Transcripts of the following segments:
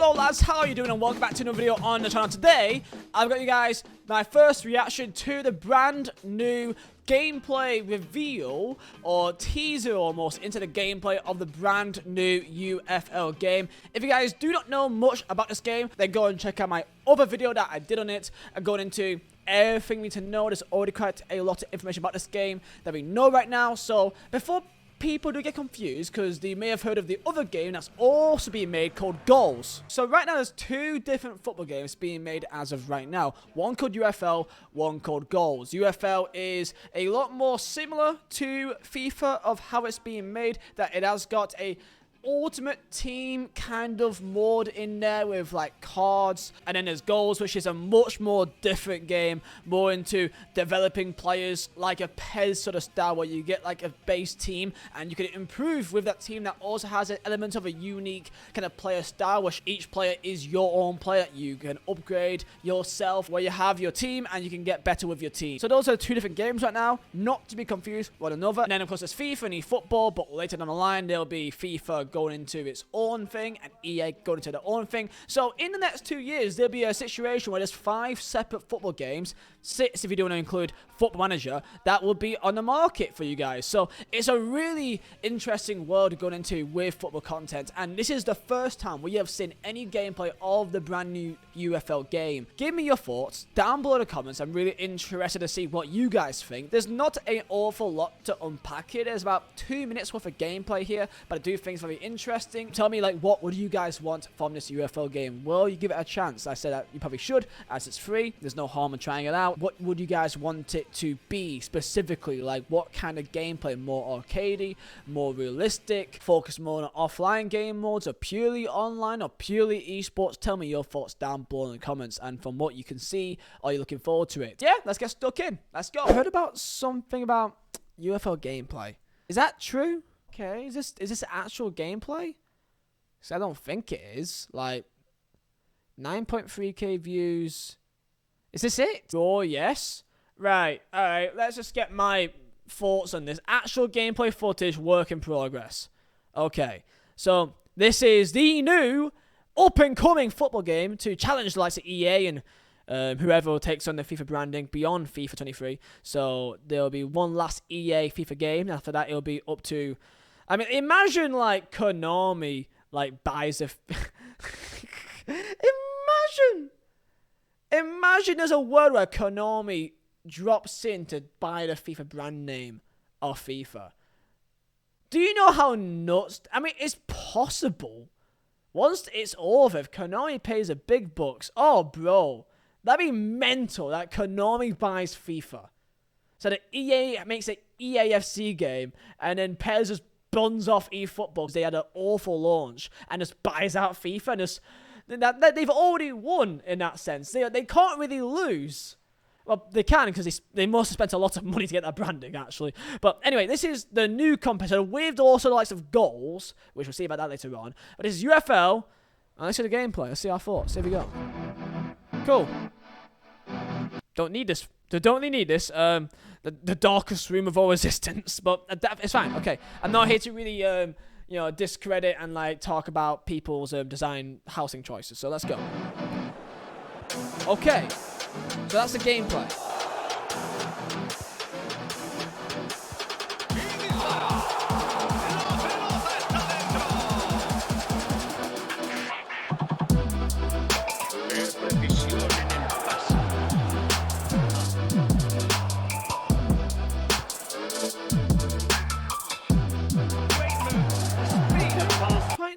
Hello lads, how are you doing and welcome back to another video on the channel. Today, I've got you guys my first reaction to the brand new gameplay reveal, or teaser almost, into the gameplay of the brand new UFL game. If you guys do not know much about this game, then go and check out my other video that I did on it. I'm going into everything you need to know. There's already quite a lot of information about this game that we know right now. So, before people do get confused, because they may have heard of the other game that's also being made called Goals. So right now there's two different football games being made as of right now. One called UFL, one called Goals. UFL is a lot more similar to FIFA of how it's being made, that it has got a ultimate team kind of mode in there with like cards, and then there's Goals, which is a much more different game, more into developing players, like a PES sort of style, where you get like a base team and you can improve with that team that also has an element of a unique kind of player style, which each player is your own player. You can upgrade yourself where you have your team and you can get better with your team. So those are two different games right now, not to be confused with one another. And then of course there's FIFA and eFootball, but later down the line there'll be FIFA going into its own thing and EA going into their own thing. So in the next 2 years, there'll be a situation where there's 5 separate football games, 6 if you do want to include Football Manager, that will be on the market for you guys. So it's a really interesting world going into with football content, and this is the first time we have seen any gameplay of the brand new UFL game. Give me your thoughts down below in the comments. I'm really interested to see what you guys think. There's not an awful lot to unpack here. There's about 2 minutes worth of gameplay here, but I do think it's very interesting. Tell me, like, what would you guys want from this UFL game? Well, you give it a chance. I said that you probably should, as it's free. There's no harm in trying it out. What would you guys want it to be specifically? Like, what kind of gameplay? More arcadey, more realistic, focus more on offline game modes, or purely online, or purely esports? Tell me your thoughts down below in the comments. And from what you can see, are you looking forward to it? Yeah, let's get stuck in. Let's go. I heard about something about UFL gameplay. Is that true? Okay, is this actual gameplay? Because I don't think it is. Like, 9.3k views. Is this it? Oh, yes. Right, alright, let's just get my thoughts on this. Actual gameplay footage, work in progress. Okay, so this is the new up-and-coming football game to challenge the likes of EA and whoever takes on the FIFA branding beyond FIFA 23. So there'll be one last EA FIFA game. After that, it'll be up to... I mean, imagine, like, Konami, like, buys a... Imagine there's a world where Konami drops in to buy the FIFA brand name of FIFA. Do you know how nuts... I mean, it's possible. Once it's over, if Konami pays the big bucks, oh, bro, that'd be mental that Konami buys FIFA. So that EA makes an EAFC game, and then PES just buns off eFootball because they had an awful launch, and just buys out FIFA, and just... That they've already won in that sense. They can't really lose. Well, they can, because they must have spent a lot of money to get that branding, actually. But anyway, this is the new competitor with also the likes of Goals, which we'll see about that later on. But this is UFL, and let's see the gameplay. Let's see our thoughts. Here we go. Cool. Don't need this. They don't really need this. The darkest room of all resistance, but it's fine. Okay, I'm not here to really you know, discredit and like talk about people's design housing choices. So let's go. Okay, so that's the gameplay.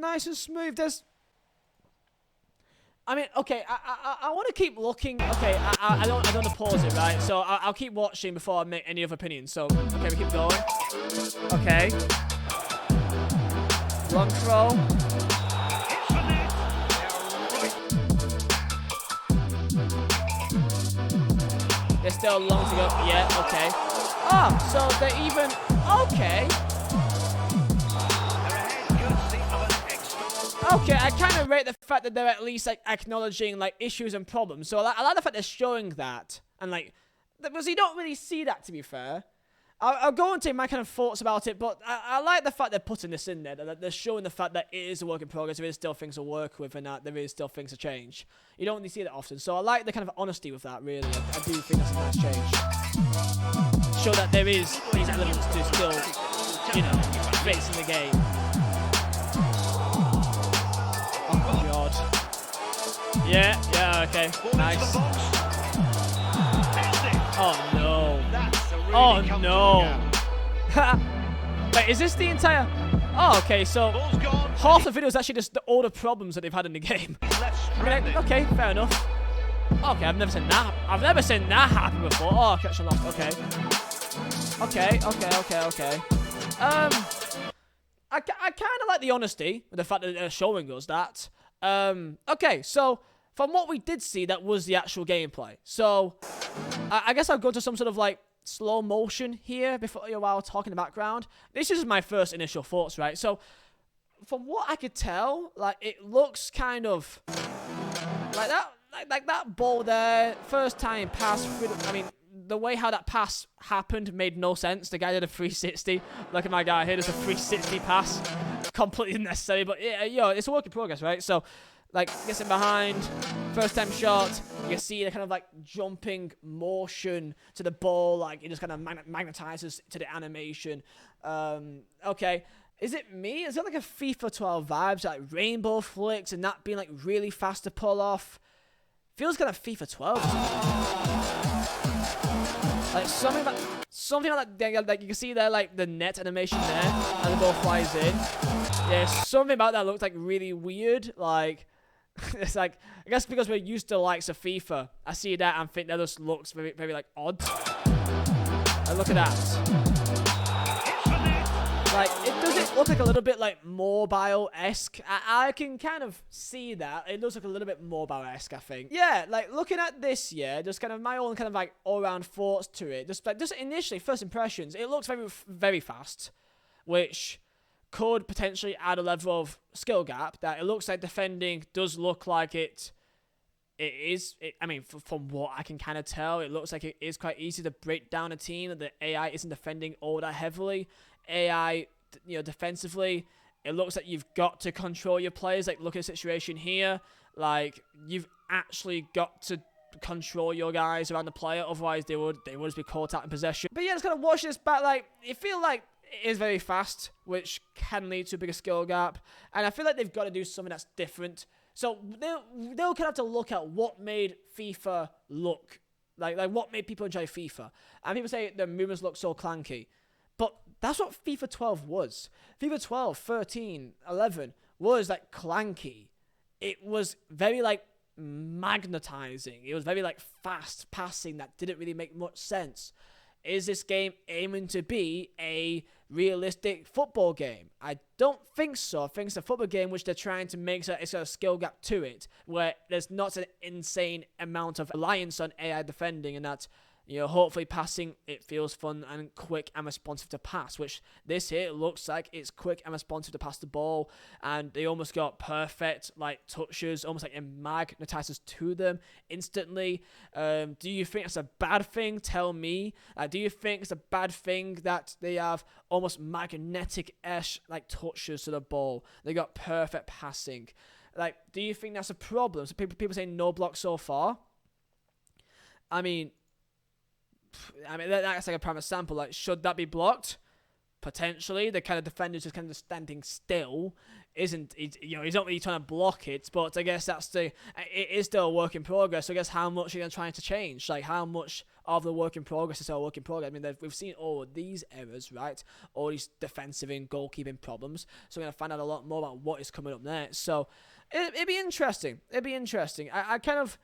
Nice and smooth. There's... I mean, okay, I want to keep looking. Okay, I don't want to pause it, right? So I'll keep watching before I make any other opinions. So, okay, we keep going. Okay. Long throw. There's still long to go. Yeah, okay. Oh, so they're even... Okay. Okay, I kind of rate the fact that they're at least like acknowledging like issues and problems. So I like the fact they're showing that, and like, because you don't really see that, to be fair. I'll go into my kind of thoughts about it, but I like the fact they're putting this in there, that they're showing the fact that it is a work in progress, there is still things to work with, and that there is still things to change. You don't really see that often, so I like the kind of honesty with that, really. I do think that's a nice change. Show that there is these elements to still, you know, fix in the game. Oh, God. Yeah, okay. Nice. Oh, no. Oh no! Wait, is this the entire... Oh, okay, so half the video is actually just all the problems that they've had in the game. I mean, okay, fair enough. Okay, I've never seen that. I've never seen that happen before. Oh, catch and lost. Okay. Okay. I kind of like the honesty with the fact that they're showing us that. Okay, so from what we did see, that was the actual gameplay. So I guess I'll go to some sort of like slow motion here before while talking in the background. This is my first initial thoughts, right? So from what I could tell, like it looks kind of like that, like that ball there, first time pass. I mean, the way how that pass happened made no sense. The guy did a 360. Look at my guy here, does a 360 pass, completely unnecessary. But yeah, yo, it's a work in progress, right? So. Like, gets in behind, first time shot, you can see the kind of like jumping motion to the ball, like it just kind of magnetizes to the animation. Okay, is it me? Is it like a FIFA 12 vibes, like rainbow flicks and that being like really fast to pull off? Feels kind of FIFA 12. Like something like that, like you can see there, like the net animation there, and the ball flies in. Yeah, something about that looks like really weird, like... It's like, I guess because we're used to the likes of FIFA, I see that and think that just looks very, very like odd. Like, look at that. Like, it doesn't look like a little bit like mobile-esque. I can kind of see that. It looks like a little bit mobile-esque, I think. Yeah, like looking at this, yeah, just kind of my own kind of like all-around thoughts to it. Just initially, first impressions, it looks very, very fast, which could potentially add a level of skill gap. That it looks like defending does look like it is. I mean, from what I can kind of tell, it looks like it is quite easy to break down a team. That the AI isn't defending all that heavily. AI, you know, defensively, it looks like you've got to control your players. Like, look at the situation here. Like, you've actually got to control your guys around the player. Otherwise, they would just be caught out in possession. But yeah, just kind of watch this back. Like, it feel like it is very fast, which can lead to a bigger skill gap. And I feel like they've got to do something that's different. So they'll kind of have to look at what made FIFA look like what made people enjoy FIFA. And people say the movements look so clanky, but that's what FIFA 12 was. FIFA 12, 13, 11 was like clanky. It was very like magnetizing. It was very like fast passing that didn't really make much sense. Is this game aiming to be a realistic football game? I don't think so. I think it's a football game which they're trying to make so it's got a skill gap to it, where there's not an insane amount of reliance on AI defending, and that, you know, hopefully passing, it feels fun and quick and responsive to pass, which this here looks like it's quick and responsive to pass the ball, and they almost got perfect, like, touches, almost like it magnetizes to them instantly. Do you think it's a bad thing? Tell me. Do you think it's a bad thing that they have almost magnetic-esque, like, touches to the ball? They got perfect passing. Like, do you think that's a problem? So people say no block so far. I mean, that's like a prime example. Like, should that be blocked? Potentially. The kind of defender's just kind of standing still. He's not really trying to block it, but I guess it is still a work in progress. So I guess how much are you trying to change? Like, how much of the work in progress is still a work in progress? I mean, we've seen all of these errors, right? All these defensive and goalkeeping problems. So we're going to find out a lot more about what is coming up next. So it'd be interesting. I kind of...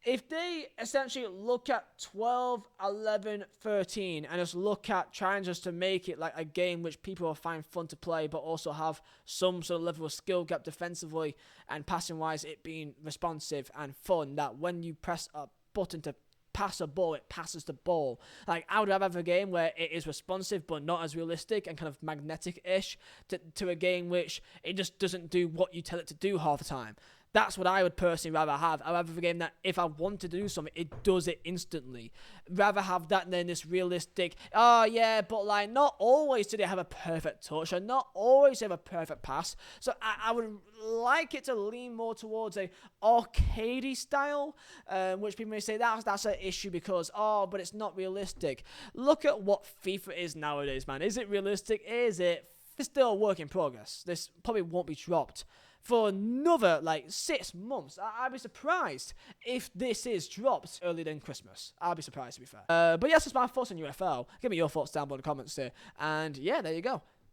If they essentially look at 12, 11, 13 and just look at trying just to make it like a game which people will find fun to play, but also have some sort of level of skill gap defensively and passing wise, it being responsive and fun, that when you press a button to pass a ball, it passes the ball. Like, I would have a game where it is responsive but not as realistic and kind of magnetic-ish to a game which it just doesn't do what you tell it to do half the time. That's what I would personally rather have. I'd rather have a game that if I want to do something, it does it instantly. Rather have that than this realistic, oh yeah, but like not always do they have a perfect touch and not always have a perfect pass. So I would like it to lean more towards a arcadey style, which people may say that's an issue because, oh, but it's not realistic. Look at what FIFA is nowadays, man. Is it realistic? Is it? It's still a work in progress. This probably won't be dropped for another like 6 months. I'd be surprised if this is dropped earlier than Christmas. I'll be surprised, to be fair. But yes, that's my thoughts on UFL. Give me your thoughts down below in the comments here. And yeah, there you go.